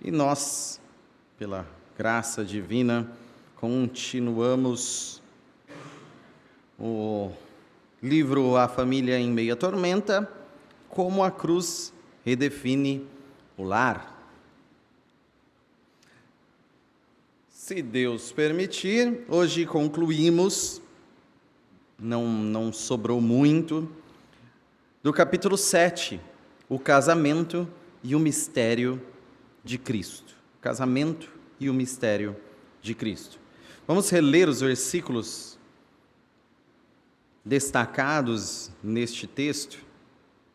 E nós, pela graça divina, continuamos o livro A Família em Meio à Tormenta, como a cruz redefine o lar. Se Deus permitir, hoje concluímos, não sobrou muito, do capítulo 7, o casamento e o mistério de Cristo. O casamento e o mistério de Cristo. Vamos reler os versículos destacados neste texto,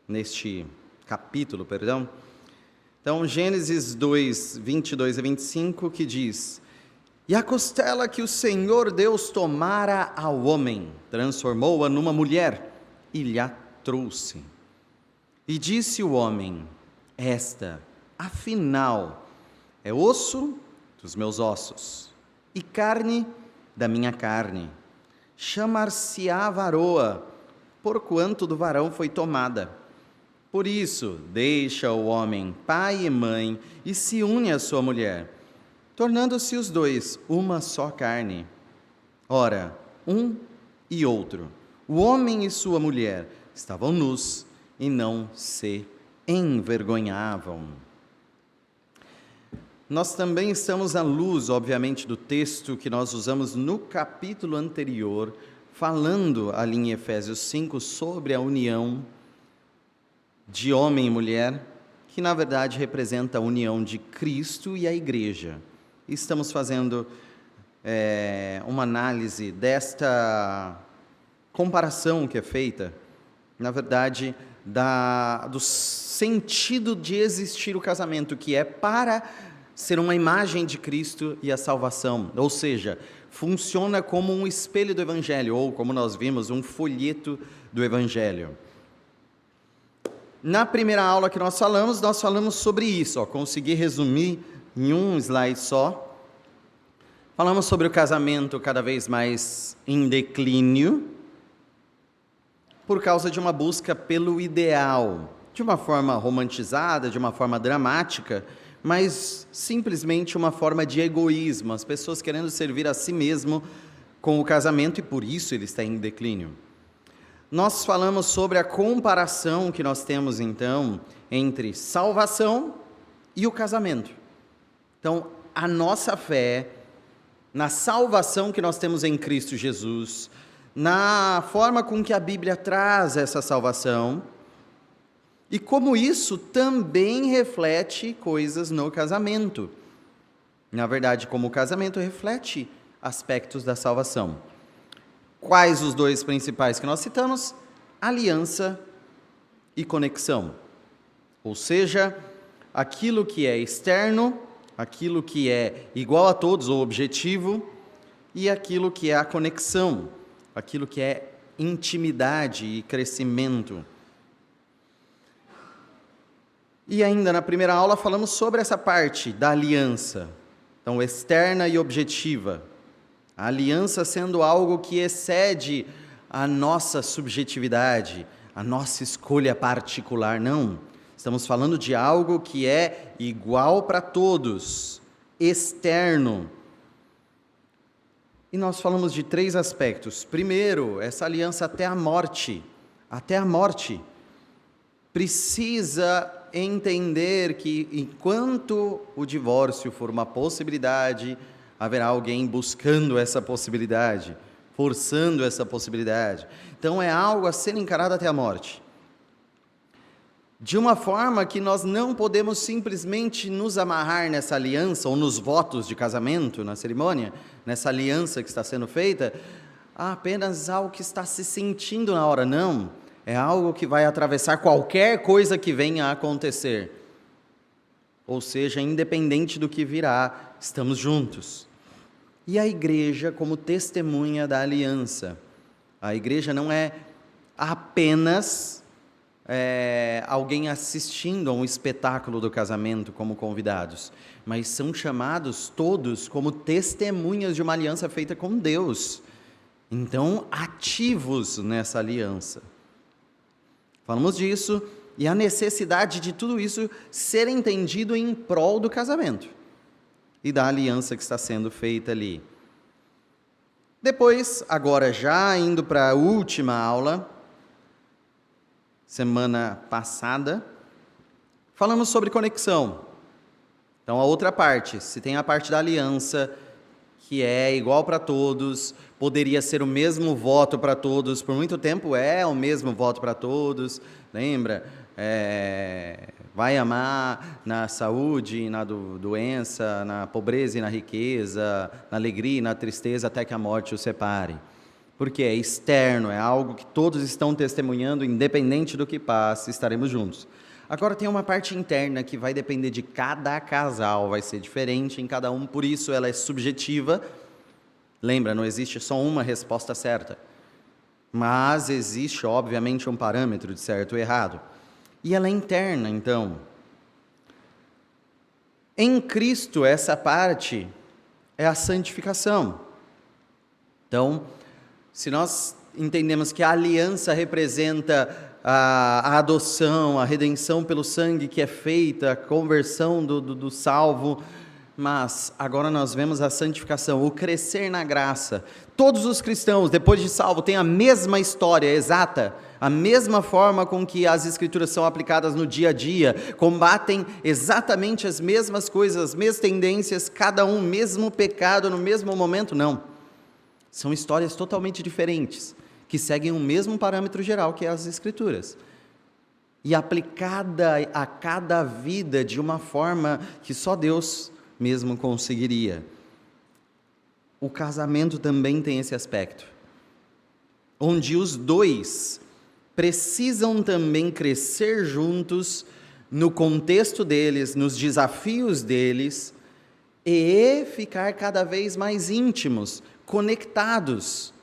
neste capítulo, perdão. Então, Gênesis 2, 22 a 25, que diz: E a costela que o Senhor Deus tomara ao homem, transformou-a numa mulher e lhe a trouxe. E disse o homem: Esta, afinal, é osso dos meus ossos e carne da minha carne. Chamar-se-á varoa, porquanto do varão foi tomada. Por isso, deixa o homem pai e mãe e se une à sua mulher, tornando-se os dois uma só carne. Ora, um e outro, o homem e sua mulher, estavam nus e não se envergonhavam. Nós também estamos à luz, obviamente, do texto que nós usamos no capítulo anterior, falando ali em Efésios 5 sobre a união de homem e mulher, que na verdade representa a união de Cristo e a igreja. Estamos fazendo uma análise desta comparação que é feita, na verdade, do sentido de existir o casamento, que é para ser uma imagem de Cristo e a salvação, ou seja, funciona como um espelho do Evangelho, ou como nós vimos, um folheto do Evangelho. Na primeira aula que nós falamos sobre isso, consegui resumir em um slide só. Falamos sobre o casamento cada vez mais em declínio, por causa de uma busca pelo ideal, de uma forma romantizada, de uma forma dramática, mas simplesmente uma forma de egoísmo, as pessoas querendo servir a si mesmo com o casamento, e por isso ele está em declínio. Nós falamos sobre a comparação que nós temos, então, entre salvação e o casamento. Então, a nossa fé na salvação que nós temos em Cristo Jesus, na forma com que a Bíblia traz essa salvação, e como isso também reflete coisas no casamento. Na verdade, como o casamento reflete aspectos da salvação. Quais os dois principais que nós citamos? Aliança e conexão. Ou seja, aquilo que é externo, aquilo que é igual a todos, ou objetivo, e aquilo que é a conexão, aquilo que é intimidade e crescimento. E ainda na primeira aula falamos sobre essa parte da aliança, então externa e objetiva. A aliança sendo algo que excede a nossa subjetividade, a nossa escolha particular, não. Estamos falando de algo que é igual para todos, externo. E nós falamos de 3 aspectos. Primeiro, essa aliança até a morte, precisa entender que enquanto o divórcio for uma possibilidade, haverá alguém buscando essa possibilidade, forçando essa possibilidade. Então é algo a ser encarado até a morte. De uma forma que nós não podemos simplesmente nos amarrar nessa aliança, ou nos votos de casamento, na cerimônia, nessa aliança que está sendo feita, apenas algo que está se sentindo na hora, não. É algo que vai atravessar qualquer coisa que venha a acontecer. Ou seja, independente do que virá, estamos juntos. E a igreja como testemunha da aliança. A igreja não é apenas alguém assistindo a um espetáculo do casamento como convidados, mas são chamados todos como testemunhas de uma aliança feita com Deus. Então, ativos nessa aliança. Falamos disso, e a necessidade de tudo isso ser entendido em prol do casamento e da aliança que está sendo feita ali. Depois, agora já indo para a última aula, semana passada, falamos sobre conexão. Então, a outra parte, se tem a parte da aliança, que é igual para todos, poderia ser o mesmo voto para todos, por muito tempo é o mesmo voto para todos, lembra? Vai amar na saúde, na doença, na pobreza e na riqueza, na alegria e na tristeza, até que a morte os separe. Porque é externo, é algo que todos estão testemunhando, independente do que passe, estaremos juntos. Agora tem uma parte interna que vai depender de cada casal, vai ser diferente em cada um, por isso ela é subjetiva. Lembra, não existe só uma resposta certa, mas existe, obviamente, um parâmetro de certo e errado. E ela é interna, então. Em Cristo, essa parte é a santificação. Então, se nós entendemos que a aliança representa a adoção, a redenção pelo sangue que é feita, a conversão do salvo, mas agora nós vemos a santificação, o crescer na graça. Todos os cristãos, depois de salvo, têm a mesma história exata, a mesma forma com que as escrituras são aplicadas no dia a dia, combatem exatamente as mesmas coisas, as mesmas tendências, cada um, mesmo pecado no mesmo momento, não. São histórias totalmente diferentes, que seguem o mesmo parâmetro geral que é as escrituras, e aplicada a cada vida de uma forma que só Deus mesmo conseguiria. O casamento também tem esse aspecto, onde os dois precisam também crescer juntos no contexto deles, nos desafios deles, e ficar cada vez mais íntimos, conectados.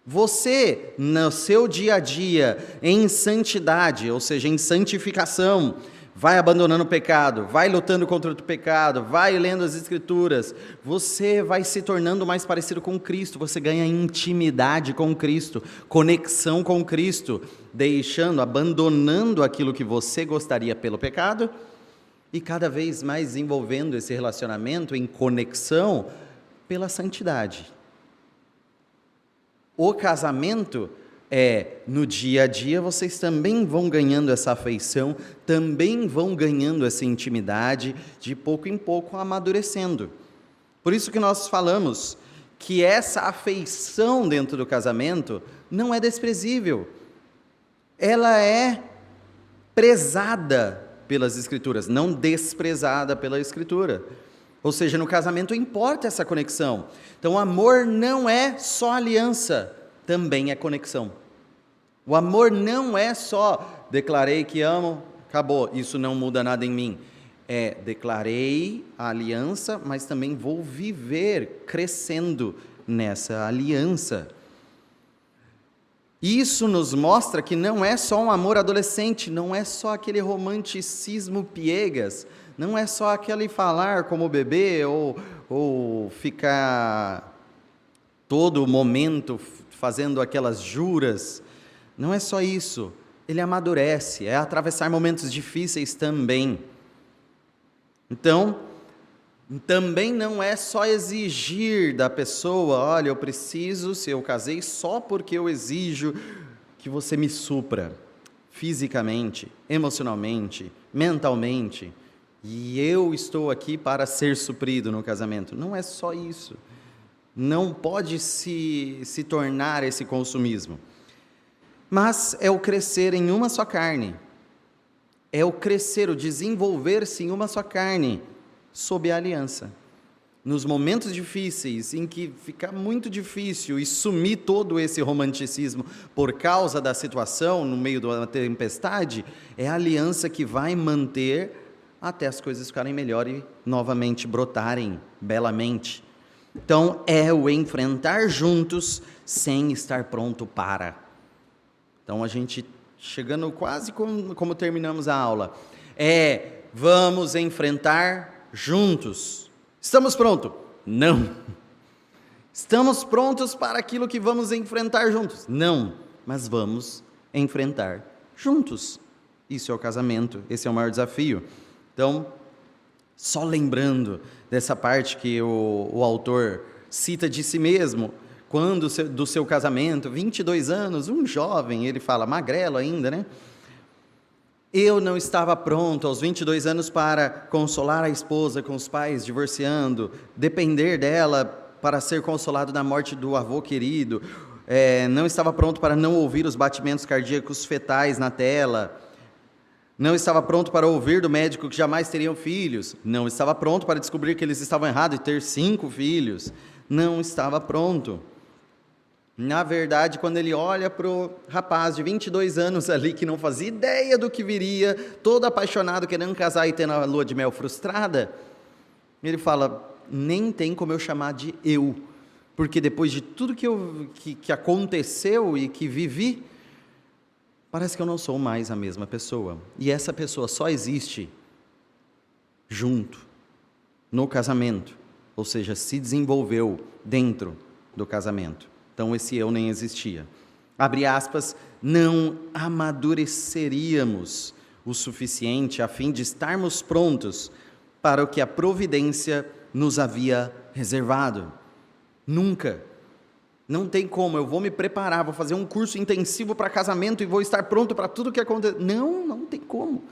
Você, no seu dia a dia, em santidade, ou seja, em santificação, vai abandonando o pecado, vai lutando contra o pecado, vai lendo as escrituras, você vai se tornando mais parecido com Cristo, você ganha intimidade com Cristo, conexão com Cristo, abandonando aquilo que você gostaria pelo pecado, e cada vez mais envolvendo esse relacionamento em conexão pela santidade. O casamento no dia a dia vocês também vão ganhando essa afeição, também vão ganhando essa intimidade, de pouco em pouco amadurecendo. Por isso que nós falamos que essa afeição dentro do casamento não é desprezível, ela é prezada pelas Escrituras, não desprezada pela Escritura. Ou seja, no casamento importa essa conexão. Então, o amor não é só aliança, também é conexão. O amor não é só declarei que amo, acabou, isso não muda nada em mim. Declarei a aliança, mas também vou viver crescendo nessa aliança. Isso nos mostra que não é só um amor adolescente, não é só aquele romanticismo piegas, não é só aquele falar como bebê ou ficar todo momento fazendo aquelas juras. Não é só isso, ele amadurece, é atravessar momentos difíceis também. Então, também não é só exigir da pessoa, olha, eu preciso, se eu casei, só porque eu exijo que você me supra, fisicamente, emocionalmente, mentalmente, e eu estou aqui para ser suprido no casamento. Não é só isso, não pode se tornar esse consumismo, mas é o crescer em uma só carne, é o crescer, o desenvolver-se em uma só carne, sob a aliança. Nos momentos difíceis, em que fica muito difícil e sumir todo esse romanticismo por causa da situação, no meio da tempestade, é a aliança que vai manter até as coisas ficarem melhor e novamente brotarem belamente. Então, é o enfrentar juntos sem estar pronto para. Então, a gente, chegando quase como terminamos a aula, vamos enfrentar juntos. Estamos prontos? Não. Estamos prontos para aquilo que vamos enfrentar juntos? Não, mas vamos enfrentar juntos. Isso é o casamento, esse é o maior desafio. Então, só lembrando dessa parte que o autor cita de si mesmo, quando do seu casamento, 22 anos, um jovem, ele fala, magrelo ainda, né? Eu não estava pronto aos 22 anos para consolar a esposa com os pais divorciando, depender dela para ser consolado na morte do avô querido, não estava pronto para não ouvir os batimentos cardíacos fetais na tela, não estava pronto para ouvir do médico que jamais teriam filhos, não estava pronto para descobrir que eles estavam errados e ter 5 filhos, não estava pronto. Na verdade, quando ele olha para o rapaz de 22 anos ali, que não fazia ideia do que viria, todo apaixonado, querendo casar e tendo a lua de mel frustrada, ele fala, nem tem como eu chamar de eu, porque depois de tudo que aconteceu e que vivi, parece que eu não sou mais a mesma pessoa. E essa pessoa só existe junto, no casamento, ou seja, se desenvolveu dentro do casamento. Então esse eu nem existia. Abre aspas, não amadureceríamos o suficiente a fim de estarmos prontos para o que a providência nos havia reservado. Nunca. Não tem como, eu vou me preparar, vou fazer um curso intensivo para casamento e vou estar pronto para tudo que acontecer. Não tem como.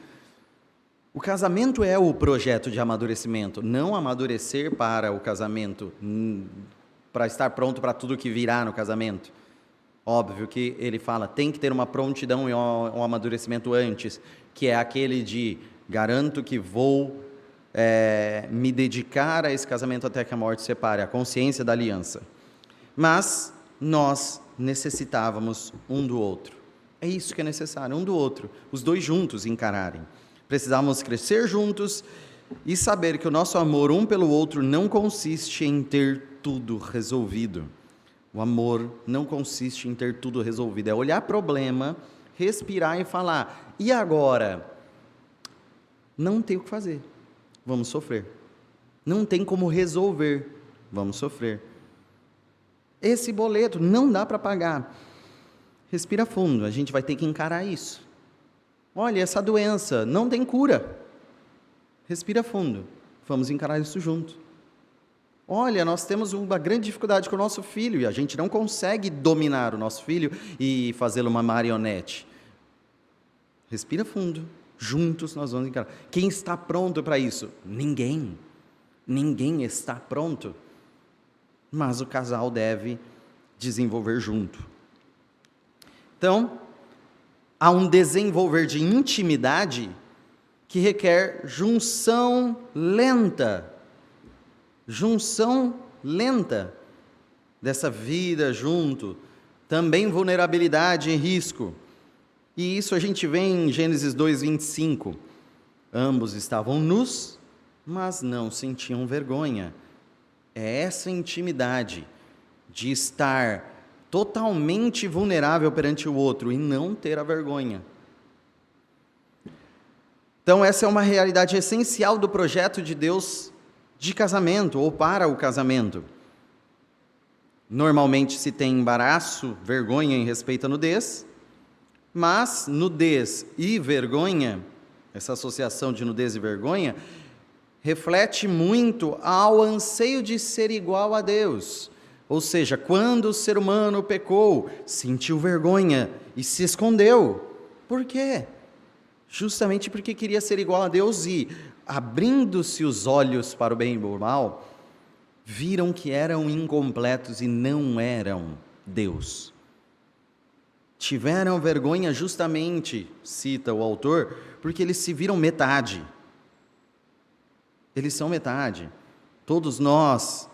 O casamento é o projeto de amadurecimento, não amadurecer para o casamento, para estar pronto para tudo que virá no casamento. Óbvio que ele fala, tem que ter uma prontidão e um amadurecimento antes, que é aquele de, garanto que vou me dedicar a esse casamento até que a morte separe, a consciência da aliança. Mas nós necessitávamos um do outro. É isso que é necessário, um do outro, os dois juntos encararem. Precisávamos crescer juntos e saber que o nosso amor um pelo outro não consiste em ter tudo resolvido. O amor não consiste em ter tudo resolvido, é olhar problema, respirar e falar, e agora? Não tem o que fazer, vamos sofrer. Não tem como resolver, vamos sofrer. Esse boleto não dá para pagar. Respira fundo, a gente vai ter que encarar isso. Olha, essa doença não tem cura. Respira fundo, vamos encarar isso junto. Olha, nós temos uma grande dificuldade com o nosso filho e a gente não consegue dominar o nosso filho e fazê-lo uma marionete. Respira fundo, juntos nós vamos encarar. Quem está pronto para isso? Ninguém. Ninguém está pronto. Mas o casal deve desenvolver junto. Então, há um desenvolver de intimidade que requer junção lenta dessa vida junto, também vulnerabilidade e risco. E isso a gente vê em Gênesis 2:25. Ambos estavam nus, mas não sentiam vergonha. É essa intimidade de estar totalmente vulnerável perante o outro e não ter a vergonha. Então essa é uma realidade essencial do projeto de Deus de casamento ou para o casamento. Normalmente se tem embaraço, vergonha em respeito à nudez, mas nudez e vergonha, essa associação de nudez e vergonha, reflete muito ao anseio de ser igual a Deus. Ou seja, quando o ser humano pecou, sentiu vergonha e se escondeu. Por quê? Justamente porque queria ser igual a Deus e, abrindo-se os olhos para o bem e o mal, viram que eram incompletos e não eram Deus. Tiveram vergonha justamente, cita o autor, porque eles se viram metade. Eles são metade. Todos nós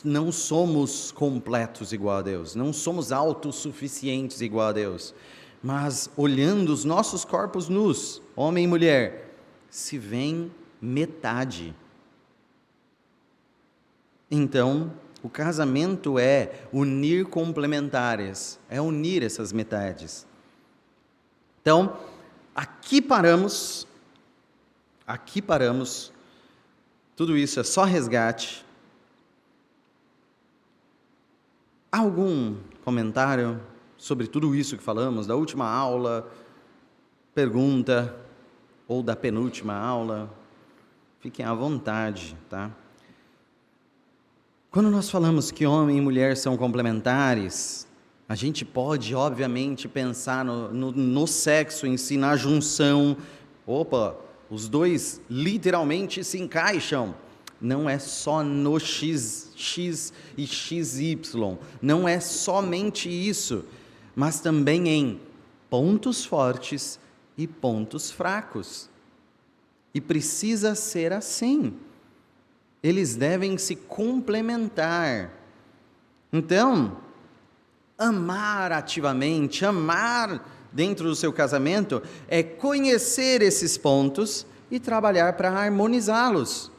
não somos completos igual a Deus, não somos autossuficientes igual a Deus, mas olhando os nossos corpos nus, homem e mulher, se vêem metade. Então, o casamento é unir complementares, é unir essas metades. Então, aqui paramos, tudo isso é só resgate. Algum comentário sobre tudo isso que falamos, da última aula, pergunta ou da penúltima aula, fiquem à vontade, tá? Quando nós falamos que homem e mulher são complementares, a gente pode, obviamente, pensar no sexo em si, na junção. Opa, os dois literalmente se encaixam. Não é só no X e XY, não é somente isso, mas também em pontos fortes e pontos fracos. E precisa ser assim. Eles devem se complementar. Então, amar ativamente, amar dentro do seu casamento, é conhecer esses pontos e trabalhar para harmonizá-los.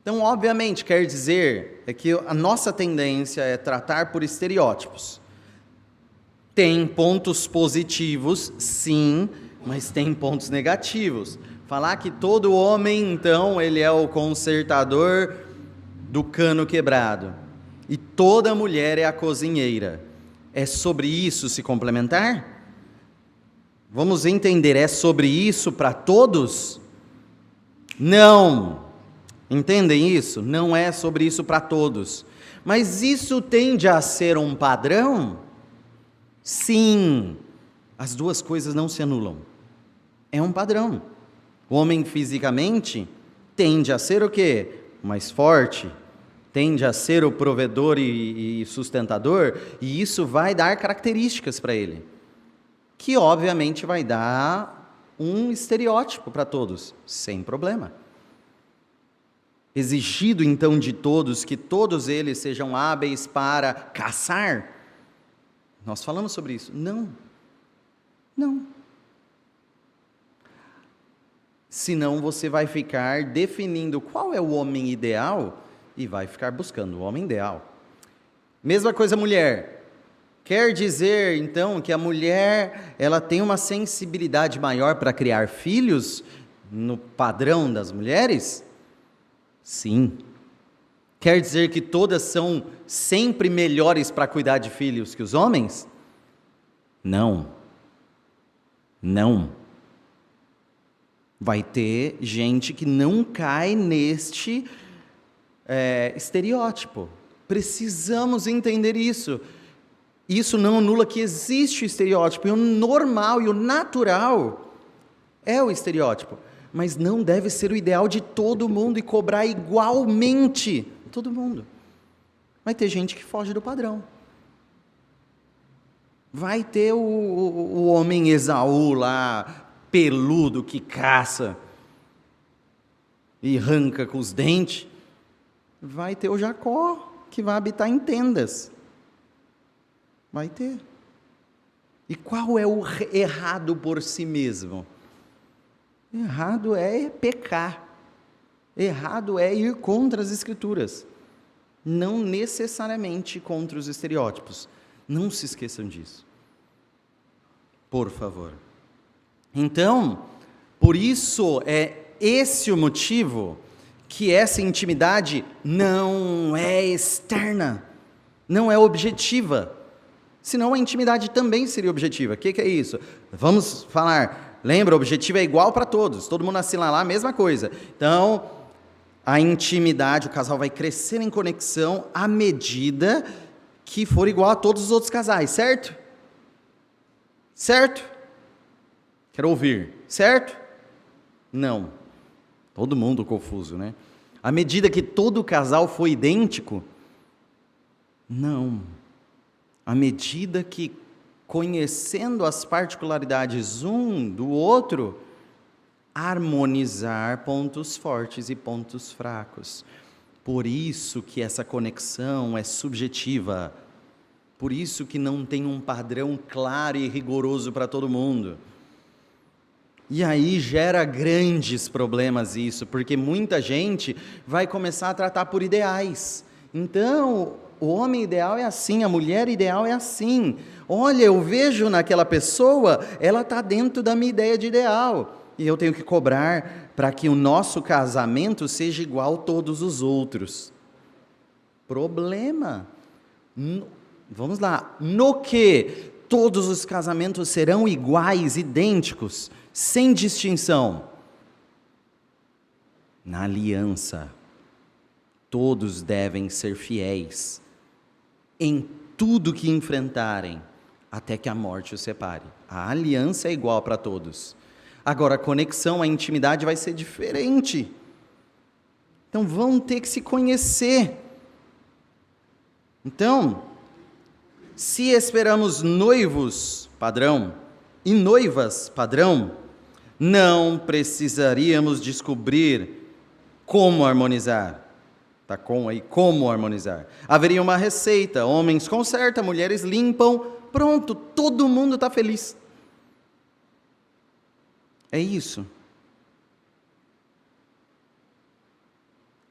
Então, obviamente, quer dizer que a nossa tendência é tratar por estereótipos. Tem pontos positivos, sim, mas tem pontos negativos. Falar que todo homem, então, ele é o consertador do cano quebrado e toda mulher é a cozinheira. É sobre isso se complementar? Vamos entender, é sobre isso para todos? Não. Entendem isso? Não é sobre isso para todos. Mas isso tende a ser um padrão? Sim. As duas coisas não se anulam. É um padrão. O homem fisicamente tende a ser o quê? Mais forte, tende a ser o provedor e sustentador, e isso vai dar características para ele, que obviamente vai dar um estereótipo para todos, sem problema. Exigido então de todos que todos eles sejam hábeis para caçar? Nós falamos sobre isso? Não. Senão você vai ficar definindo qual é o homem ideal e vai ficar buscando o homem ideal. Mesma coisa mulher. Quer dizer, então, que a mulher ela tem uma sensibilidade maior para criar filhos no padrão das mulheres? Sim. Quer dizer que todas são sempre melhores para cuidar de filhos que os homens? Não. Vai ter gente que não cai neste estereótipo. Precisamos entender isso. Isso não anula que existe o estereótipo, e o normal e o natural é o estereótipo, mas não deve ser o ideal de todo mundo e cobrar igualmente todo mundo. Vai ter gente que foge do padrão. Vai ter o homem Esaú lá, peludo, que caça e arranca com os dentes. Vai ter o Jacó, que vai habitar em tendas. Vai ter. E qual é o errado por si mesmo? Errado é pecar. Errado é ir contra as Escrituras. Não necessariamente contra os estereótipos. Não se esqueçam disso. Por favor. Então, por isso é esse o motivo que essa intimidade não é externa, não é objetiva. Senão a intimidade também seria objetiva. O que é isso? Vamos falar, lembra, o objetivo é igual para todos, todo mundo assina lá a mesma coisa. Então, a intimidade, o casal vai crescer em conexão à medida que for igual a todos os outros casais, certo? Certo? Quero ouvir, certo? Não. Todo mundo confuso, né? À medida que todo casal for idêntico? Não. À medida que, conhecendo as particularidades um do outro, harmonizar pontos fortes e pontos fracos. Por isso que essa conexão é subjetiva. Por isso que não tem um padrão claro e rigoroso para todo mundo. E aí gera grandes problemas isso, porque muita gente vai começar a tratar por ideais. Então, o homem ideal é assim, a mulher ideal é assim. Olha, eu vejo naquela pessoa, ela está dentro da minha ideia de ideal. E eu tenho que cobrar para que o nosso casamento seja igual a todos os outros. Problema. Vamos lá. No que todos os casamentos serão iguais, idênticos, sem distinção. Na aliança, todos devem ser fiéis em tudo que enfrentarem, até que a morte os separe. A aliança é igual para todos. Agora, a conexão, a intimidade vai ser diferente. Então, vão ter que se conhecer. Então, se esperamos noivos, padrão, e noivas, padrão, não precisaríamos descobrir como harmonizar. Está com aí, como harmonizar. Haveria uma receita, homens consertam, mulheres limpam, pronto, todo mundo está feliz. É isso.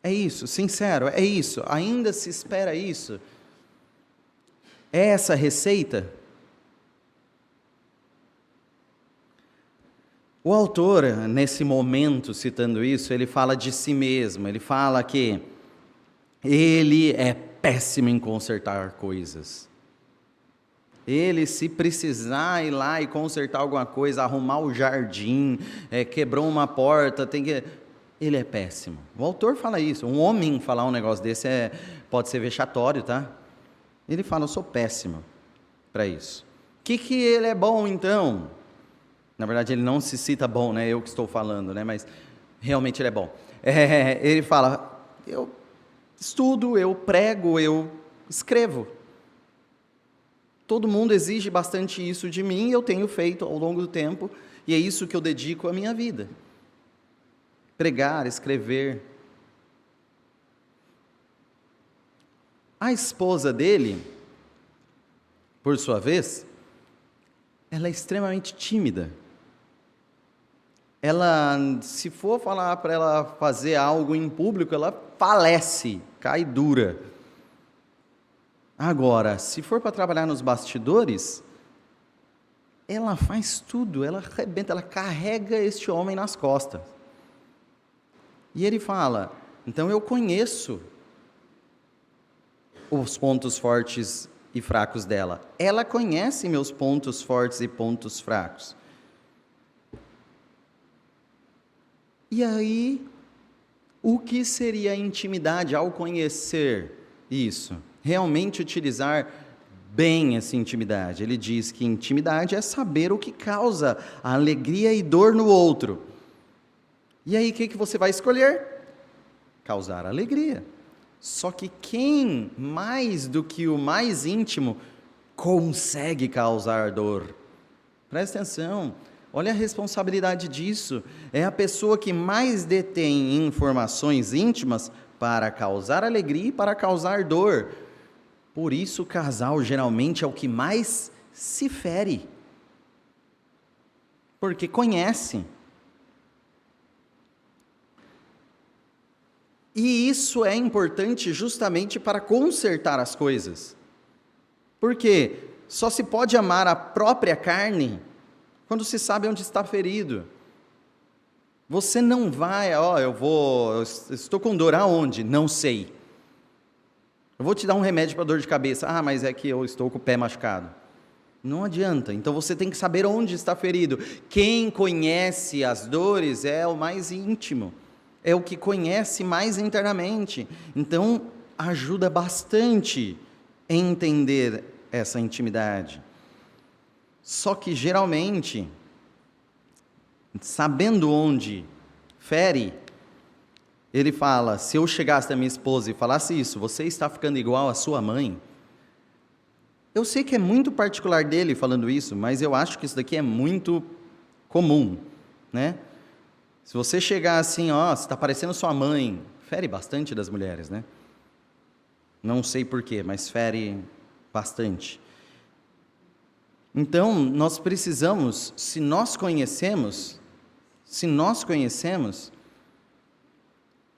É isso, sincero, é isso. Ainda se espera isso? É essa receita? O autor, nesse momento, citando isso, ele fala de si mesmo, ele fala que ele é péssimo em consertar coisas. Ele, se precisar ir lá e consertar alguma coisa, arrumar o jardim, quebrou uma porta, ele é péssimo. O autor fala isso. Um homem falar um negócio desse pode ser vexatório, tá? Ele fala, eu sou péssimo para isso. O que ele é bom, então? Na verdade, ele não se cita bom, né? Eu que estou falando, né? Mas realmente ele é bom. Ele fala, eu estudo, eu prego, eu escrevo. Todo mundo exige bastante isso de mim, e eu tenho feito ao longo do tempo, e é isso que eu dedico à minha vida. Pregar, escrever. A esposa dele, por sua vez, ela é extremamente tímida. Ela, se for falar para ela fazer algo em público, ela falece, cai dura. Agora, se for para trabalhar nos bastidores, ela faz tudo, ela arrebenta, ela carrega este homem nas costas. E ele fala, então eu conheço os pontos fortes e fracos dela. Ela conhece meus pontos fortes e pontos fracos. E aí, o que seria a intimidade ao conhecer isso? Realmente utilizar bem essa intimidade. Ele diz que intimidade é saber o que causa a alegria e dor no outro. E aí, o que você vai escolher? Causar alegria. Só que quem, mais do que o mais íntimo, consegue causar dor? Presta atenção, olha a responsabilidade disso. É a pessoa que mais detém informações íntimas para causar alegria e para causar dor. Por isso o casal geralmente é o que mais se fere. Porque conhece. E isso é importante justamente para consertar as coisas. Porque só se pode amar a própria carne quando se sabe onde está ferido. Você não vai, eu estou com dor aonde? Não sei. Eu vou te dar um remédio para dor de cabeça. Mas é que eu estou com o pé machucado. Não adianta. Então você tem que saber onde está ferido. Quem conhece as dores é o mais íntimo. É o que conhece mais internamente. Então, ajuda bastante a entender essa intimidade. Só que, geralmente, sabendo onde fere, ele fala, se eu chegasse da minha esposa e falasse isso, você está ficando igual à sua mãe. Eu sei que é muito particular dele falando isso, mas eu acho que isso daqui é muito comum, né? Se você chegar assim, você está parecendo sua mãe, fere bastante das mulheres, né? Não sei porquê, mas fere bastante. Então, nós precisamos, se nós conhecemos,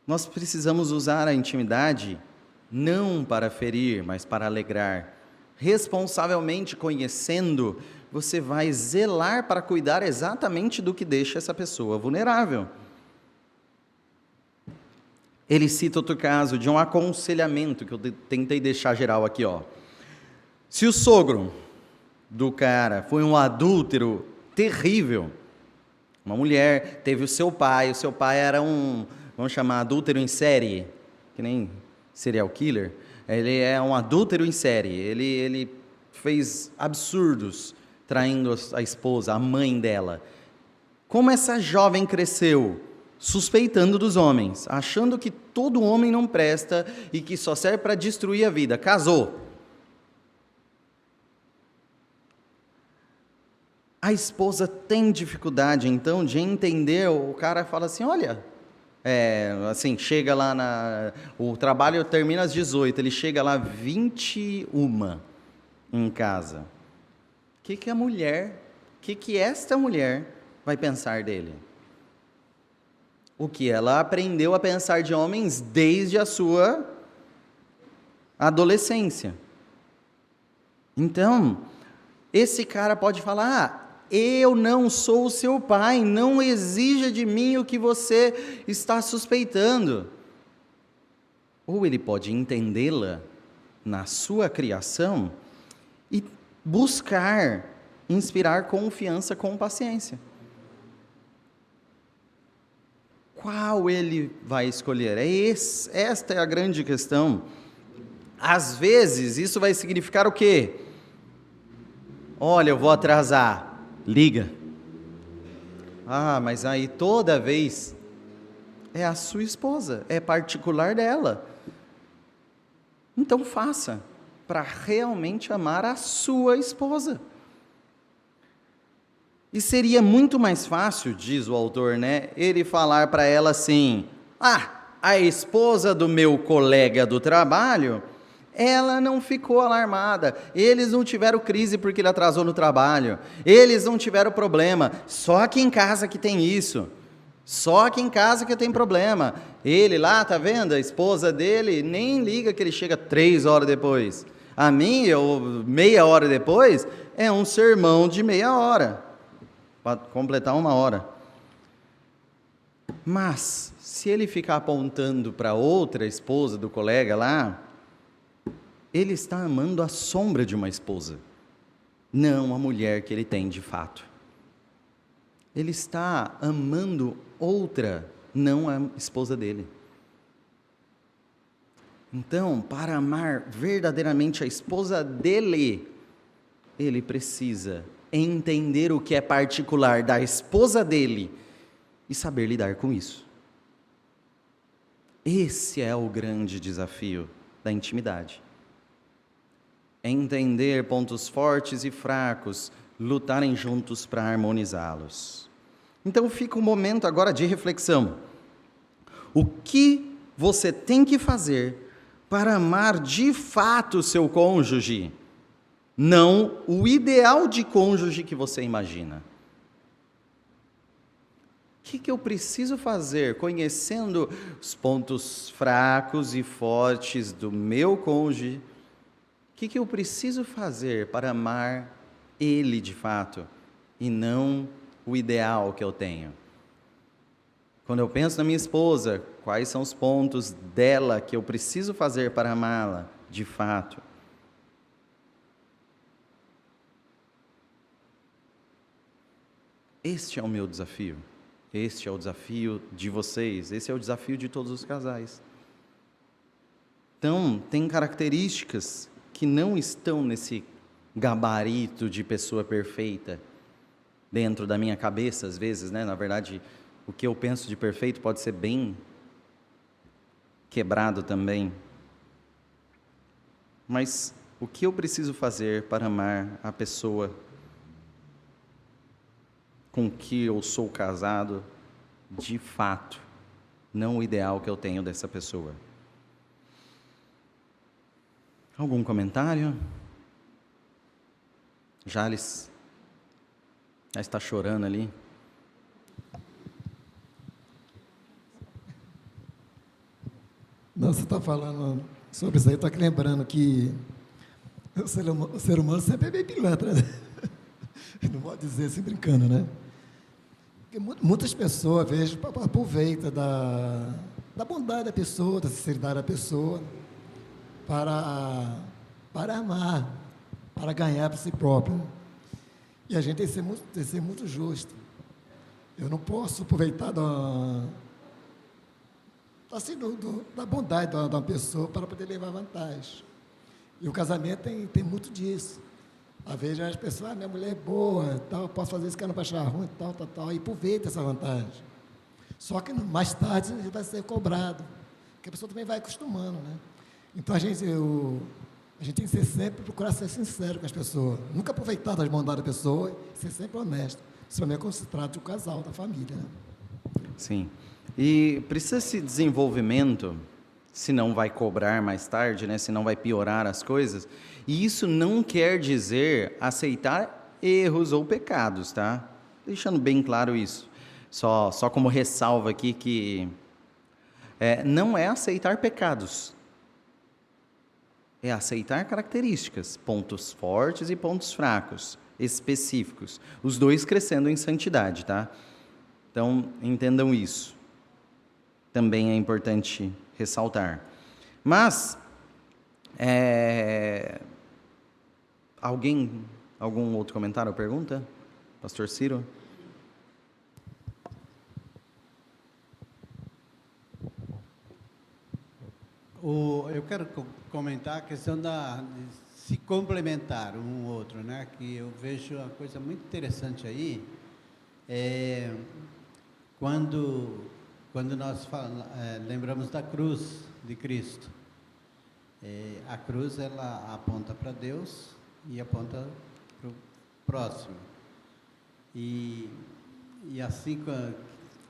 nós precisamos usar a intimidade não para ferir, mas para alegrar. Responsavelmente conhecendo, você vai zelar para cuidar exatamente do que deixa essa pessoa vulnerável. Ele cita outro caso de um aconselhamento, que eu tentei deixar geral aqui. Se o sogro do cara, foi um adúltero terrível. Uma mulher teve o seu pai era um, vamos chamar, adúltero em série, que nem serial killer. Ele é um adúltero em série, ele fez absurdos traindo a esposa, a mãe dela. Como essa jovem cresceu? Suspeitando dos homens, achando que todo homem não presta e que só serve para destruir a vida. Casou. A esposa tem dificuldade, então, de entender. O cara fala assim, olha, assim, chega lá o trabalho termina às 18, ele chega lá 21 em casa. O que a mulher, o que esta mulher vai pensar dele? O que ela aprendeu a pensar de homens desde a sua adolescência. Então, esse cara pode falar, eu não sou o seu pai, não exija de mim o que você está suspeitando. Ou ele pode entendê-la na sua criação e buscar inspirar confiança com paciência. Qual ele vai escolher? Esta é a grande questão. Às vezes, isso vai significar o quê? Olha, eu vou atrasar. Liga. Mas aí toda vez é a sua esposa, é particular dela. Então faça, para realmente amar a sua esposa. E seria muito mais fácil, diz o autor, ele falar para ela assim, a esposa do meu colega do trabalho, ela não ficou alarmada, eles não tiveram crise porque ele atrasou no trabalho, eles não tiveram problema, só aqui em casa que tem isso, só aqui em casa que tem problema, ele lá, tá vendo, a esposa dele nem liga que ele chega 3 horas depois, a mim, meia hora depois, é um sermão de meia hora, para completar 1 hora. Mas, se ele ficar apontando para outra esposa do colega lá, ele está amando a sombra de uma esposa, não a mulher que ele tem de fato. Ele está amando outra, não a esposa dele. Então, para amar verdadeiramente a esposa dele, ele precisa entender o que é particular da esposa dele e saber lidar com isso. Esse é o grande desafio da intimidade. É entender pontos fortes e fracos, lutarem juntos para harmonizá-los. Então fica um momento agora de reflexão. O que você tem que fazer para amar de fato o seu cônjuge? Não o ideal de cônjuge que você imagina. O que eu preciso fazer, conhecendo os pontos fracos e fortes do meu cônjuge? O que eu preciso fazer para amar ele de fato, e não o ideal que eu tenho? Quando eu penso na minha esposa, quais são os pontos dela que eu preciso fazer para amá-la de fato? Este é o meu desafio, este é o desafio de vocês, esse é o desafio de todos os casais. Então, tem características que não estão nesse gabarito de pessoa perfeita, dentro da minha cabeça, às vezes, na verdade, o que eu penso de perfeito pode ser bem quebrado também. Mas o que eu preciso fazer para amar a pessoa com que eu sou casado, de fato, não o ideal que eu tenho dessa pessoa? Algum comentário? Jales já está chorando ali. Não, você está falando sobre isso aí, estou aqui lembrando que o ser humano sempre é bem pilantra, né? Não pode dizer assim brincando, né? Porque muitas pessoas, vejo, aproveitam da bondade da pessoa, da sinceridade da pessoa, para amar para ganhar para si próprio. E a gente tem que ser muito justo. Eu não posso aproveitar da bondade de uma pessoa para poder levar vantagem. E o casamento tem muito disso. Às vezes as pessoas, minha mulher é boa, tal, posso fazer isso que ela não vai achar ruim, tal, e aproveita essa vantagem. Só que mais tarde a gente vai ser cobrado, porque a pessoa também vai acostumando, né? Então a gente tem que sempre procurar ser sincero com as pessoas, nunca aproveitar das bondades da pessoa, ser sempre honesto, principalmente quando se trata do casal, da família, né? Sim. E precisa esse desenvolvimento, se não vai cobrar mais tarde, né? Se não vai piorar as coisas. E isso não quer dizer aceitar erros ou pecados, tá? Deixando bem claro isso. Só como ressalva aqui que não é aceitar pecados. É aceitar características, pontos fortes e pontos fracos, específicos. Os dois crescendo em santidade, tá? Então, entendam isso. Também é importante ressaltar. Mas, algum outro comentário ou pergunta? Pastor Ciro? Eu quero comentar a questão de se complementar um ao outro, né? Que eu vejo uma coisa muito interessante aí, quando nós lembramos da cruz de Cristo. A cruz, ela aponta para Deus e aponta para o próximo. E assim,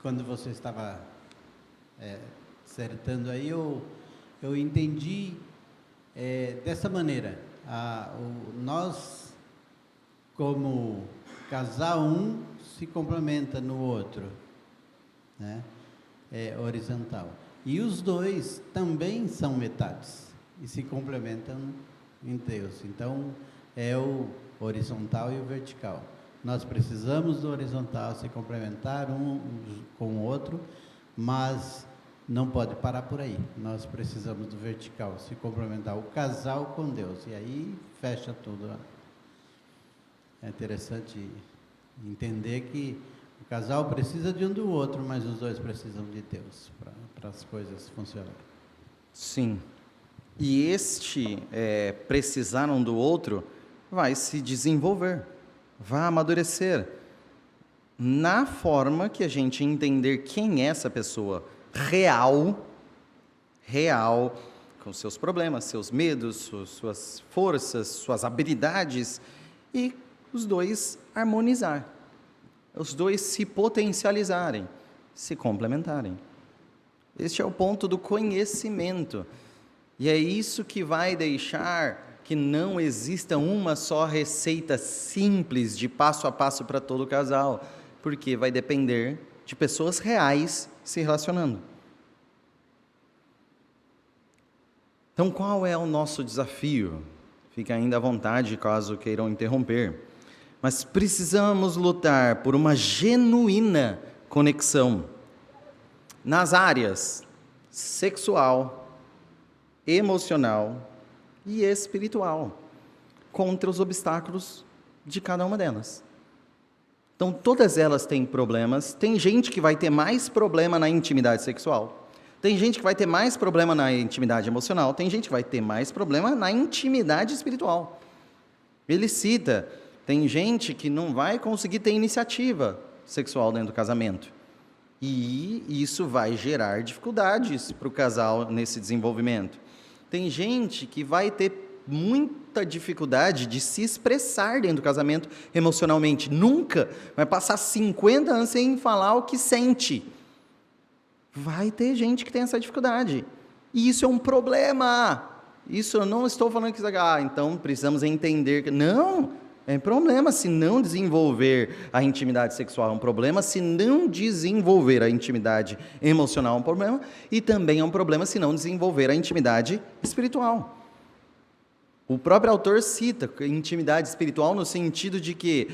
quando você estava dissertando aí, eu entendi dessa maneira. Nós, como casal, um se complementa no outro, né? Horizontal. E os dois também são metades e se complementam em Deus. Então, é o horizontal e o vertical. Nós precisamos do horizontal se complementar um com o outro, mas não pode parar por aí. Nós precisamos do vertical se complementar, o casal com Deus, e aí fecha tudo. É interessante entender que o casal precisa de um do outro, mas os dois precisam de Deus para as coisas funcionarem. Sim. E precisar um do outro vai se desenvolver, vai amadurecer na forma que a gente entender quem é essa pessoa real, com seus problemas, seus medos, suas forças, suas habilidades, e os dois harmonizar, os dois se potencializarem, se complementarem. Este é o ponto do conhecimento, e é isso que vai deixar que não exista uma só receita simples de passo a passo para todo o casal, porque vai depender de pessoas reais se relacionando. Então, qual é o nosso desafio? Fique ainda à vontade, caso queiram interromper. Mas precisamos lutar por uma genuína conexão nas áreas sexual, emocional e espiritual, contra os obstáculos de cada uma delas. Então, todas elas têm problemas. Tem gente que vai ter mais problema na intimidade sexual. Tem gente que vai ter mais problema na intimidade emocional. Tem gente que vai ter mais problema na intimidade espiritual. Ele cita, tem gente que não vai conseguir ter iniciativa sexual dentro do casamento. E isso vai gerar dificuldades para o casal nesse desenvolvimento. Tem gente que vai ter muita dificuldade de se expressar dentro do casamento emocionalmente. Nunca vai passar 50 anos sem falar o que sente. Vai ter gente que tem essa dificuldade. E isso é um problema. Isso eu não estou falando que então precisamos entender que não, é um problema se não desenvolver a intimidade sexual, é um problema se não desenvolver a intimidade emocional, é um problema, e também é um problema se não desenvolver a intimidade espiritual. O próprio autor cita intimidade espiritual no sentido de que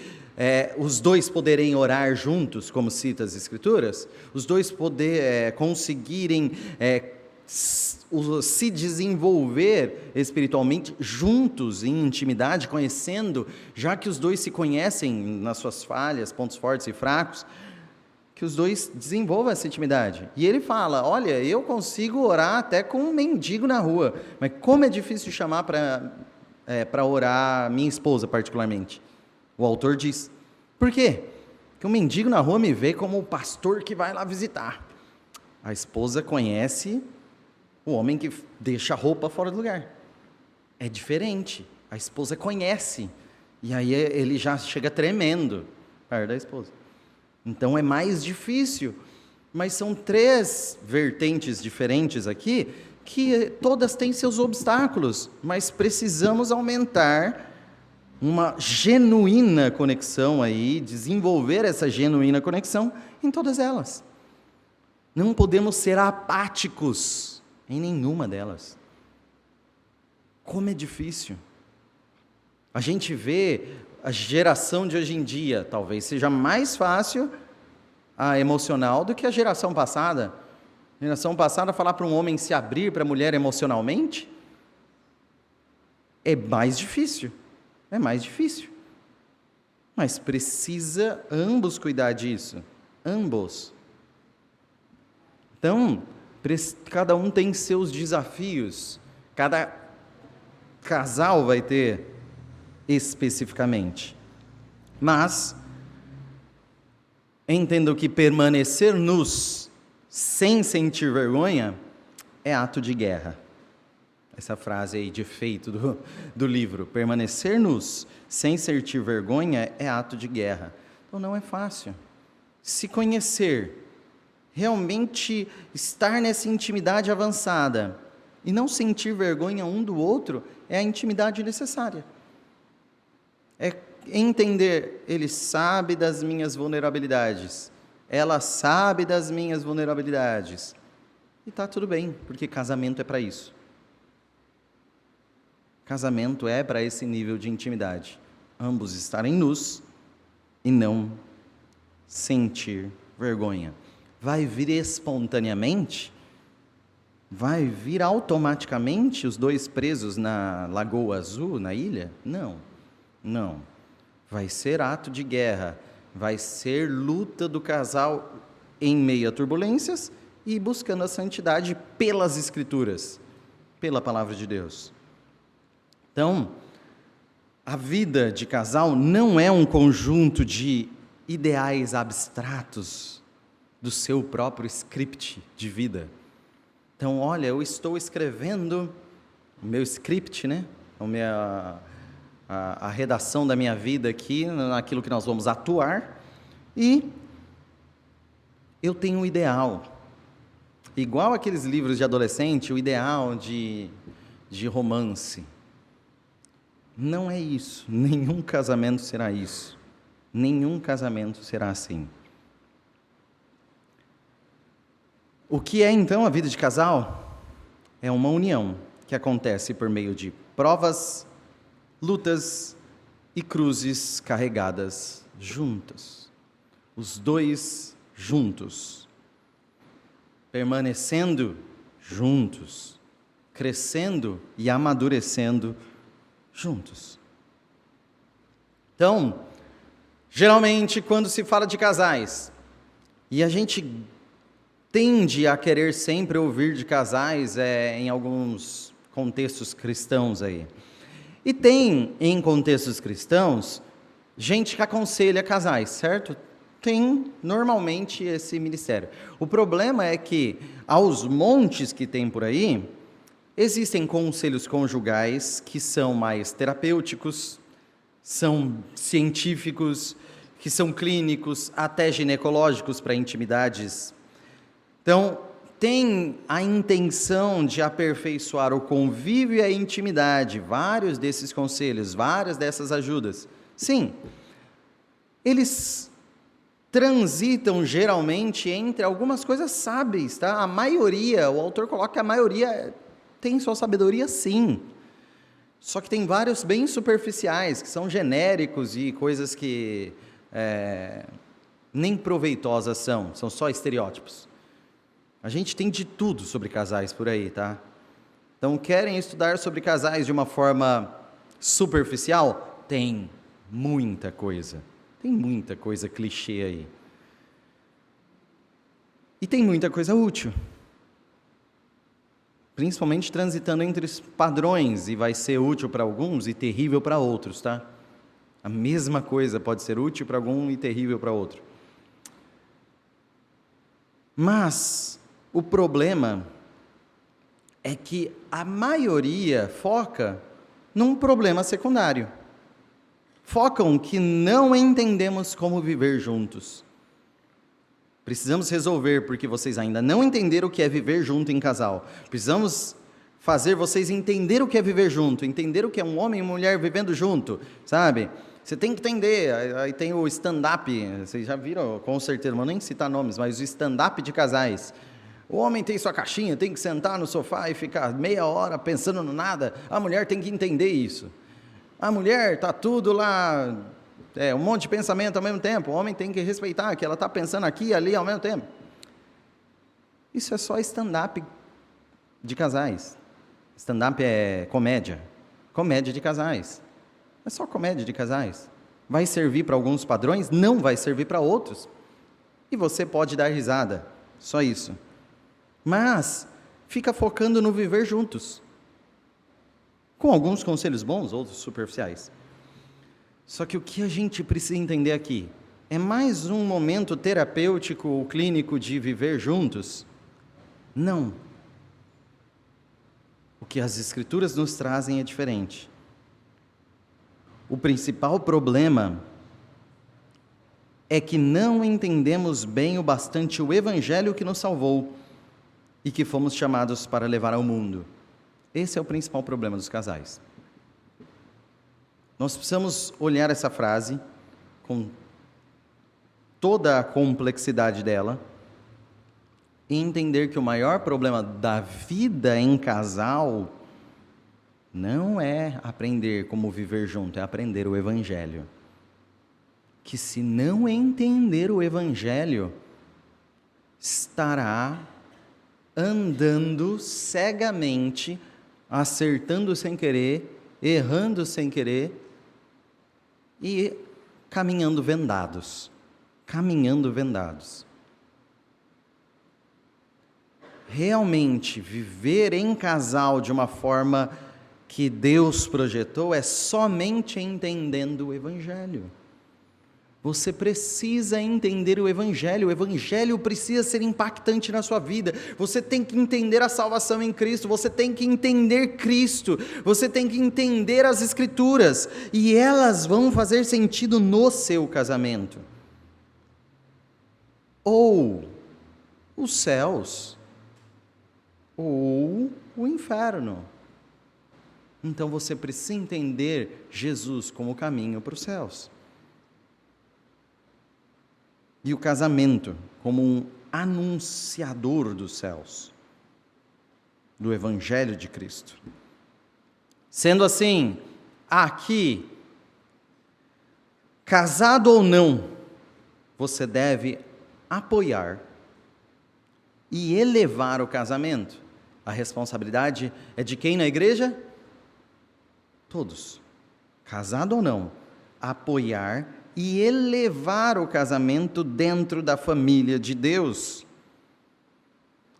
os dois poderem orar juntos, como cita as Escrituras, os dois conseguirem se desenvolver espiritualmente juntos, em intimidade, conhecendo, já que os dois se conhecem nas suas falhas, pontos fortes e fracos, que os dois desenvolvam essa intimidade. E ele fala, olha, eu consigo orar até com um mendigo na rua, mas como é difícil chamar para orar minha esposa particularmente. O autor diz, por quê? Porque um mendigo na rua me vê como o pastor que vai lá visitar. A esposa conhece o homem que deixa a roupa fora do lugar. É diferente, a esposa conhece, e aí ele já chega tremendo perto da esposa. Então é mais difícil, mas são 3 vertentes diferentes aqui, que todas têm seus obstáculos, mas precisamos aumentar uma genuína conexão aí, desenvolver essa genuína conexão em todas elas. Não podemos ser apáticos em nenhuma delas. Como é difícil. A gente vê a geração de hoje em dia, talvez seja mais fácil a emocional do que a geração passada. A geração passada, falar para um homem se abrir para a mulher emocionalmente, é mais difícil. É mais difícil. Mas precisa ambos cuidar disso. Ambos. Então, cada um tem seus desafios. Cada casal vai ter especificamente. Mas, entendo que permanecer nus, sem sentir vergonha, é ato de guerra. Essa frase aí de efeito do livro. Permanecer nus, sem sentir vergonha, é ato de guerra. Então não é fácil. Se conhecer, realmente estar nessa intimidade avançada, e não sentir vergonha um do outro, é a intimidade necessária. É entender, ele sabe das minhas vulnerabilidades, ela sabe das minhas vulnerabilidades, e está tudo bem, porque casamento é para isso. Casamento é para esse nível de intimidade, ambos estarem nus e não sentir vergonha. Vai vir espontaneamente? Vai vir automaticamente os dois presos na Lagoa Azul, na ilha? Não, não. Vai ser ato de guerra, vai ser luta do casal em meio a turbulências e buscando a santidade pelas Escrituras, pela Palavra de Deus. Então, a vida de casal não é um conjunto de ideais abstratos do seu próprio script de vida. Então, olha, eu estou escrevendo o meu script, né? A redação da minha vida aqui, naquilo que nós vamos atuar, e eu tenho um ideal. Igual aqueles livros de adolescente, o ideal de romance. Não é isso, nenhum casamento será isso, nenhum casamento será assim. O que é então a vida de casal? É uma união que acontece por meio de provas, lutas e cruzes carregadas juntas. Os dois juntos, permanecendo juntos, crescendo e amadurecendo juntos. Então, geralmente quando se fala de casais, e a gente tende a querer sempre ouvir de casais em alguns contextos cristãos aí. E tem, em contextos cristãos, gente que aconselha casais, certo? Tem, normalmente, esse ministério. O problema é que, aos montes que tem por aí, existem conselhos conjugais que são mais terapêuticos, são científicos, que são clínicos, até ginecológicos para intimidades. Então, tem a intenção de aperfeiçoar o convívio e a intimidade, vários desses conselhos, várias dessas ajudas. Sim, eles transitam geralmente entre algumas coisas sábeis, tá? A maioria, o autor coloca que a maioria tem sua sabedoria, sim. Só que tem vários bem superficiais, que são genéricos e coisas que nem proveitosas são só estereótipos. A gente tem de tudo sobre casais por aí, tá? Então, querem estudar sobre casais de uma forma superficial? Tem muita coisa. Tem muita coisa clichê aí. E tem muita coisa útil. Principalmente transitando entre os padrões, e vai ser útil para alguns e terrível para outros, tá? A mesma coisa pode ser útil para algum e terrível para outro. Mas o problema é que a maioria foca num problema secundário. Focam que não entendemos como viver juntos. Precisamos resolver, porque vocês ainda não entenderam o que é viver junto em casal. Precisamos fazer vocês entender o que é viver junto, entender o que é um homem e uma mulher vivendo junto, sabe? Você tem que entender. Aí tem o stand-up, vocês já viram, com certeza, não vou nem citar nomes, mas o stand-up de casais. O homem tem sua caixinha, tem que sentar no sofá e ficar meia hora pensando no nada. A mulher tem que entender isso. A mulher está tudo lá, um monte de pensamento ao mesmo tempo. O homem tem que respeitar que ela está pensando aqui e ali ao mesmo tempo. Isso é só stand-up de casais. Stand-up é comédia. Comédia de casais. É só comédia de casais. Vai servir para alguns padrões? Não vai servir para outros. E você pode dar risada. Só isso. Mas fica focando no viver juntos. Com alguns conselhos bons, outros superficiais. Só que o que a gente precisa entender aqui é mais um momento terapêutico ou clínico de viver juntos? Não. O que as Escrituras nos trazem é diferente. O principal problema é que não entendemos bem o bastante o Evangelho que nos salvou e que fomos chamados para levar ao mundo. Esse é o principal problema dos casais. Nós precisamos olhar essa frase com toda a complexidade dela e entender que o maior problema da vida em casal não é aprender como viver junto, é aprender o Evangelho. Que se não entender o Evangelho, estará andando cegamente, acertando sem querer, errando sem querer e caminhando vendados. Caminhando vendados. Realmente, viver em casal de uma forma que Deus projetou é somente entendendo o Evangelho. Você precisa entender o Evangelho precisa ser impactante na sua vida, você tem que entender a salvação em Cristo, você tem que entender Cristo, você tem que entender as Escrituras, e elas vão fazer sentido no seu casamento. Ou os céus, ou o inferno. Então você precisa entender Jesus como o caminho para os céus. E o casamento como um anunciador dos céus, do Evangelho de Cristo. Sendo assim, aqui, casado ou não, você deve apoiar e elevar o casamento. A responsabilidade é de quem na igreja? Todos, casado ou não, apoiar e elevar o casamento dentro da família de Deus.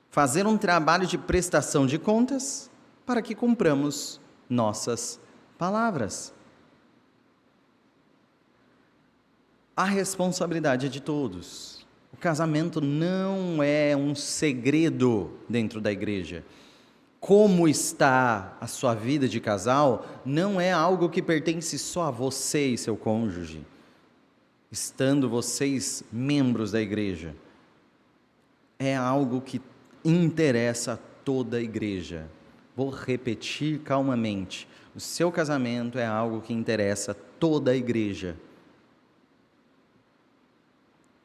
Fazer um trabalho de prestação de contas para que cumpramos nossas palavras. A responsabilidade é de todos. O casamento não é um segredo dentro da igreja. Como está a sua vida de casal não é algo que pertence só a você e seu cônjuge, estando vocês membros da igreja. É algo que interessa a toda a igreja. Vou repetir calmamente. O seu casamento é algo que interessa toda a igreja.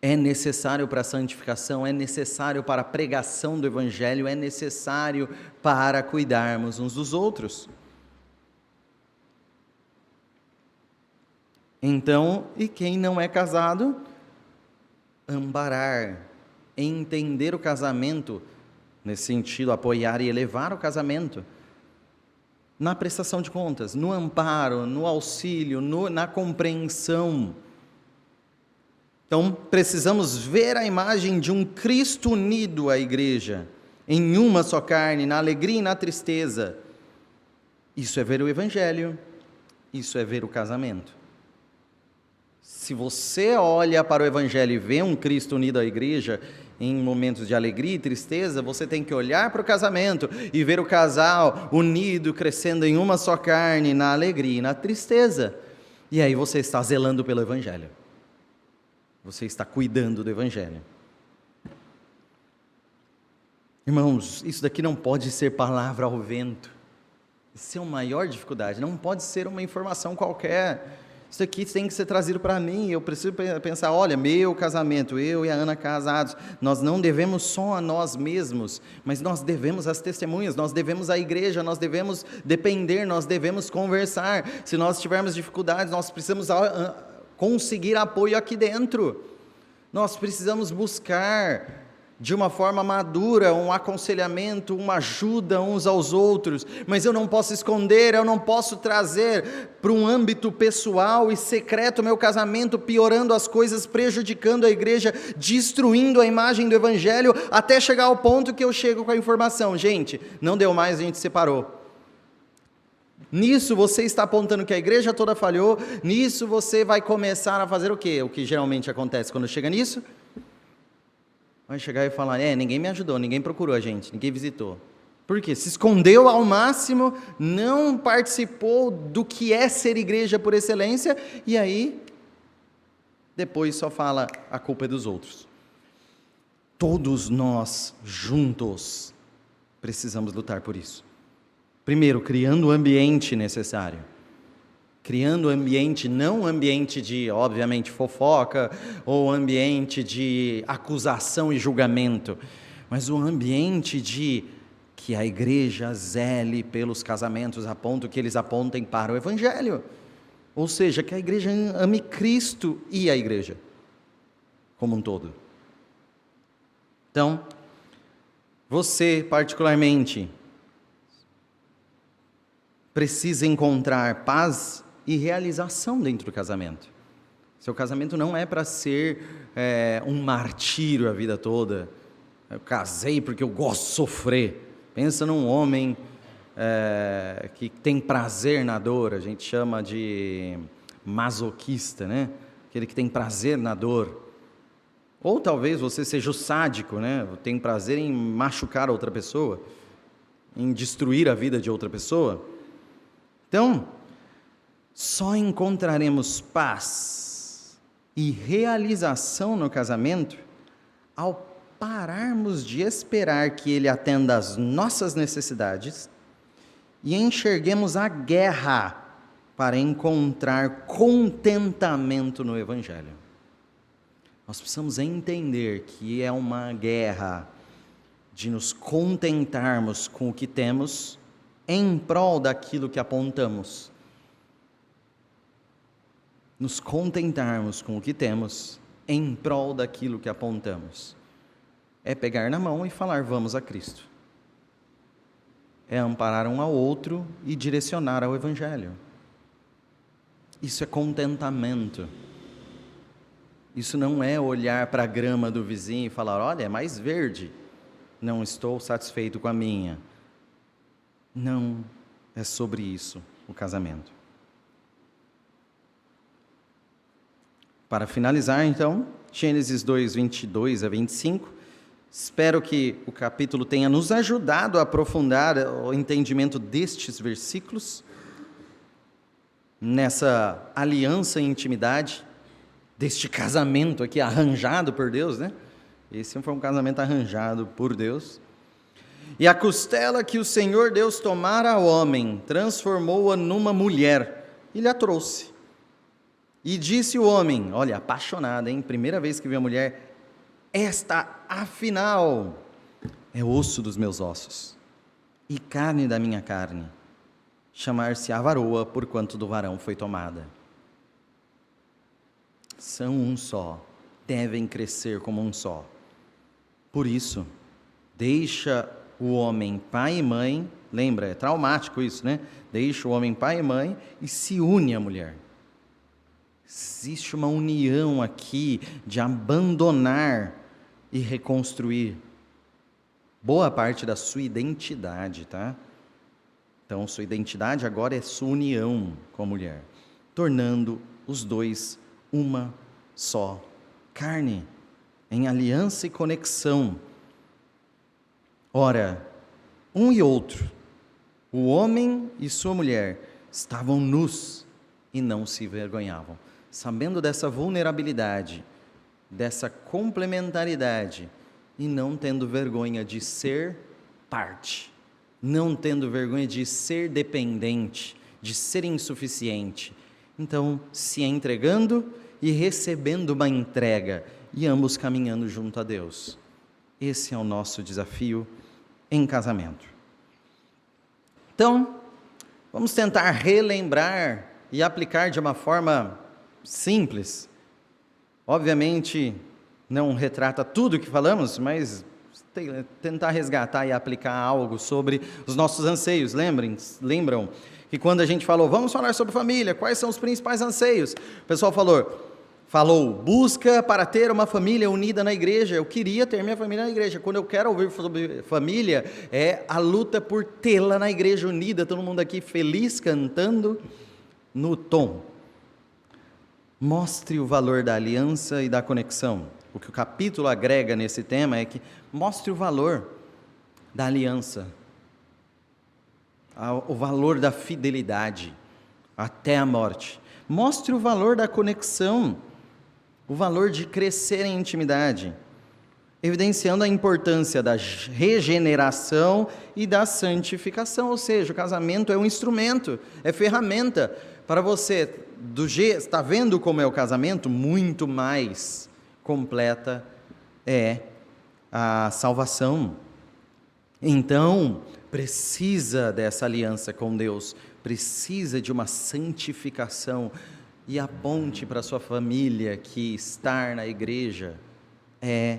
É necessário para a santificação, é necessário para a pregação do Evangelho, é necessário para cuidarmos uns dos outros. Então, e quem não é casado? Amparar, entender o casamento nesse sentido, apoiar e elevar o casamento, na prestação de contas, no amparo, no auxílio, na compreensão. Então, precisamos ver a imagem de um Cristo unido à igreja, em uma só carne, na alegria e na tristeza. Isso é ver o Evangelho, isso é ver o casamento. Se você olha para o Evangelho e vê um Cristo unido à igreja, em momentos de alegria e tristeza, você tem que olhar para o casamento e ver o casal unido, crescendo em uma só carne, na alegria e na tristeza. E aí você está zelando pelo Evangelho. Você está cuidando do Evangelho. Irmãos, isso daqui não pode ser palavra ao vento. Isso é a maior dificuldade. Não pode ser uma informação qualquer. Isso aqui tem que ser trazido para mim. Eu preciso pensar, olha, meu casamento, eu e a Ana casados, nós não devemos só a nós mesmos, mas nós devemos às testemunhas, nós devemos à igreja, nós devemos depender, nós devemos conversar. Se nós tivermos dificuldades, nós precisamos conseguir apoio aqui dentro. Nós precisamos buscar de uma forma madura, um aconselhamento, uma ajuda uns aos outros, mas eu não posso esconder, eu não posso trazer para um âmbito pessoal e secreto meu casamento, piorando as coisas, prejudicando a igreja, destruindo a imagem do Evangelho, até chegar ao ponto que eu chego com a informação, gente, não deu mais, a gente separou. Nisso você está apontando que a igreja toda falhou, nisso você vai começar a fazer o quê? O que geralmente acontece quando chega nisso? Vai chegar e falar, ninguém me ajudou, ninguém procurou a gente, ninguém visitou. Por quê? Se escondeu ao máximo, não participou do que é ser igreja por excelência, e aí, depois só fala, a culpa é dos outros. Todos nós, juntos, precisamos lutar por isso. Primeiro, criando o ambiente necessário. Criando ambiente, não ambiente de, obviamente, fofoca, ou ambiente de acusação e julgamento, mas um ambiente de que a igreja zele pelos casamentos, a ponto que eles apontem para o Evangelho. Ou seja, que a igreja ame Cristo e a igreja, como um todo. Então, você particularmente, precisa encontrar paz e realização dentro do casamento. Seu casamento não é para ser um martírio a vida toda. Eu casei porque eu gosto de sofrer. Pensa num homem que tem prazer na dor, a gente chama de masoquista, né? Aquele que tem prazer na dor. Ou talvez você seja o sádico, né? Tem prazer em machucar outra pessoa, em destruir a vida de outra pessoa. Então, só encontraremos paz e realização no casamento ao pararmos de esperar que Ele atenda às nossas necessidades e enxerguemos a guerra para encontrar contentamento no Evangelho. Nós precisamos entender que é uma guerra de nos contentarmos com o que temos em prol daquilo que apontamos. Nos contentarmos com o que temos em prol daquilo que apontamos. É pegar na mão e falar, vamos a Cristo. É amparar um ao outro e direcionar ao Evangelho. Isso é contentamento. Isso não é olhar para a grama do vizinho e falar, olha, é mais verde. Não estou satisfeito com a minha. Não é sobre isso o casamento. Para finalizar, então, Gênesis 2, 22 a 25, espero que o capítulo tenha nos ajudado a aprofundar o entendimento destes versículos, nessa aliança e intimidade, deste casamento aqui arranjado por Deus, né? Esse foi um casamento arranjado por Deus. E a costela que o Senhor Deus tomara ao homem, transformou-a numa mulher, e lhe a trouxe. E disse o homem, olha, apaixonado, hein? Primeira vez que vi a mulher, esta, afinal, é osso dos meus ossos, e carne da minha carne, chamar-se-á varoa, porquanto do varão foi tomada. São um só, devem crescer como um só. Por isso, Deixa o homem pai e mãe, lembra, é traumático isso, né? Deixa o homem pai e mãe e se une à mulher. Existe uma união aqui de abandonar e reconstruir boa parte da sua identidade, tá? Então, sua identidade agora é sua união com a mulher, tornando os dois uma só carne, em aliança e conexão. Ora, um e outro, o homem e sua mulher, estavam nus e não se envergonhavam. Sabendo dessa vulnerabilidade, dessa complementaridade, e não tendo vergonha de ser parte, não tendo vergonha de ser dependente, de ser insuficiente. Então, se entregando e recebendo uma entrega, e ambos caminhando junto a Deus. Esse é o nosso desafio em casamento. Então, vamos tentar relembrar e aplicar de uma forma simples. Obviamente, não retrata tudo que falamos, mas tentar resgatar e aplicar algo sobre os nossos anseios. Lembram que quando a gente falou, vamos falar sobre família, quais são os principais anseios? O pessoal falou, busca para ter uma família unida na igreja. Eu queria ter minha família na igreja. Quando eu quero ouvir sobre família, é a luta por tê-la na igreja unida, todo mundo aqui feliz, cantando no tom. Mostre o valor da aliança e da conexão. O que o capítulo agrega nesse tema é que mostre o valor da aliança, o valor da fidelidade até a morte. Mostre o valor da conexão, o valor de crescer em intimidade, evidenciando a importância da regeneração e da santificação. Ou seja, o casamento é um instrumento, é ferramenta para você. Está vendo como é o casamento? Muito mais completa é a salvação. Então, precisa dessa aliança com Deus, precisa de uma santificação, e a ponte para a sua família que estar na igreja é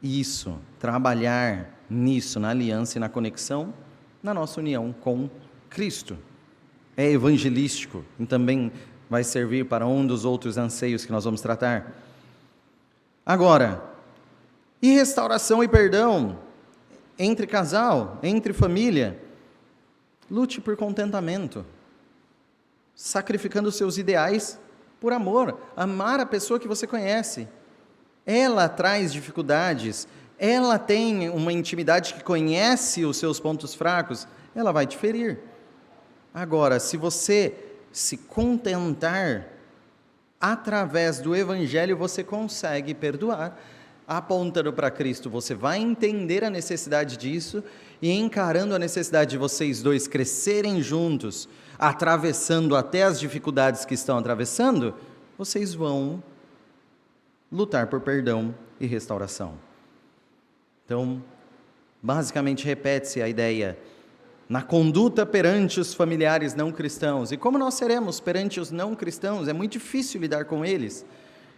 isso, trabalhar nisso, na aliança e na conexão, na nossa união com Cristo. É evangelístico e também vai servir para um dos outros anseios que nós vamos tratar. Agora, e restauração e perdão entre casal, entre família? Lute por contentamento, sacrificando os seus ideais por amor, amar a pessoa que você conhece. Ela traz dificuldades, ela tem uma intimidade que conhece os seus pontos fracos, ela vai te ferir. Agora, se você se contentar, através do Evangelho você consegue perdoar. Apontando para Cristo, você vai entender a necessidade disso, e encarando a necessidade de vocês dois crescerem juntos, atravessando até as dificuldades que estão atravessando, vocês vão lutar por perdão e restauração. Então, basicamente repete-se a ideia na conduta perante os familiares não cristãos. E como nós seremos perante os não cristãos? É muito difícil lidar com eles.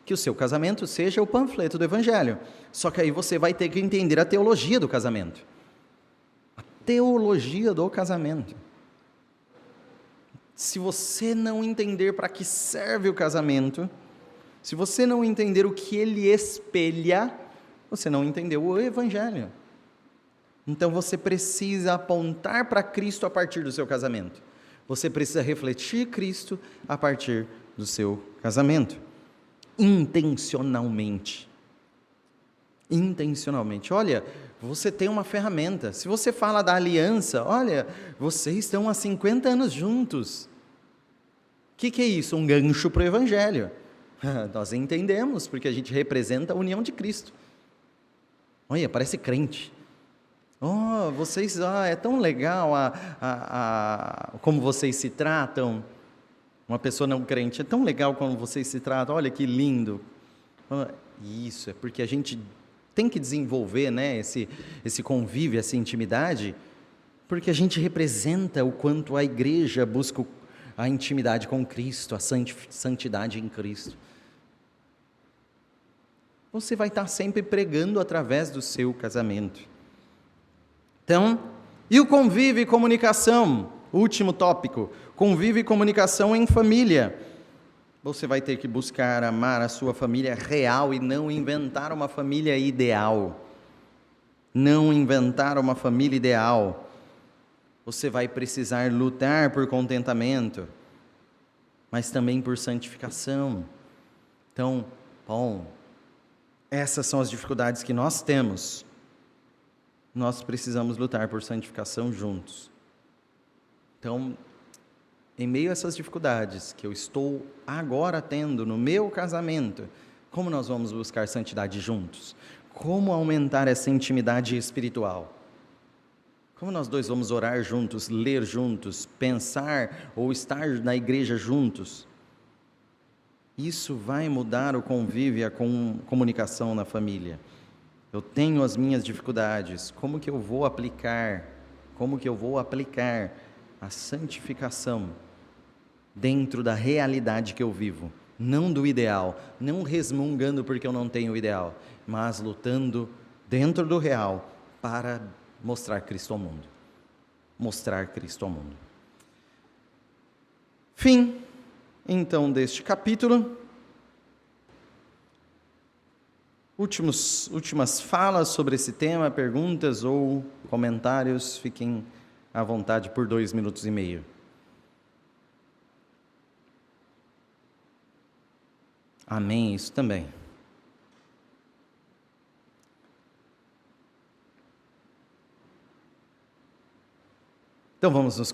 Que o seu casamento seja o panfleto do Evangelho. Só que aí você vai ter que entender a teologia do casamento. A teologia do casamento. Se você não entender para que serve o casamento, se você não entender o que ele espelha, você não entendeu o Evangelho. Então você precisa apontar para Cristo a partir do seu casamento. Você precisa refletir Cristo a partir do seu casamento. Intencionalmente. Olha, você tem uma ferramenta. Se você fala da aliança, olha, vocês estão há 50 anos juntos. O que é isso? Um gancho para o Evangelho. Nós entendemos, porque a gente representa a união de Cristo. Olha, parece crente. Oh, vocês, é tão legal como vocês se tratam. Uma pessoa não crente, é tão legal como vocês se tratam, olha que lindo. Isso, é porque a gente tem que desenvolver, né, esse convívio, essa intimidade, porque a gente representa o quanto a igreja busca a intimidade com Cristo, a santidade em Cristo. Você vai estar sempre pregando através do seu casamento. Então, e o convívio e comunicação? Último tópico, convívio e comunicação em família. Você vai ter que buscar amar a sua família real e não inventar uma família ideal. Não inventar uma família ideal. Você vai precisar lutar por contentamento, mas também por santificação. Então, bom, essas são as dificuldades que nós temos. Nós precisamos lutar por santificação juntos. Então, em meio a essas dificuldades que eu estou agora tendo no meu casamento, como nós vamos buscar santidade juntos? Como aumentar essa intimidade espiritual? Como nós dois vamos orar juntos, ler juntos, pensar ou estar na igreja juntos? Isso vai mudar o convívio e a comunicação na família. Eu tenho as minhas dificuldades, como que eu vou aplicar a santificação dentro da realidade que eu vivo, não do ideal, não resmungando porque eu não tenho o ideal, mas lutando dentro do real para mostrar Cristo ao mundo. Mostrar Cristo ao mundo. Fim, então, deste capítulo. Últimas falas sobre esse tema, perguntas ou comentários, fiquem à vontade por 2 minutos e meio. Amém, isso também. Então vamos nos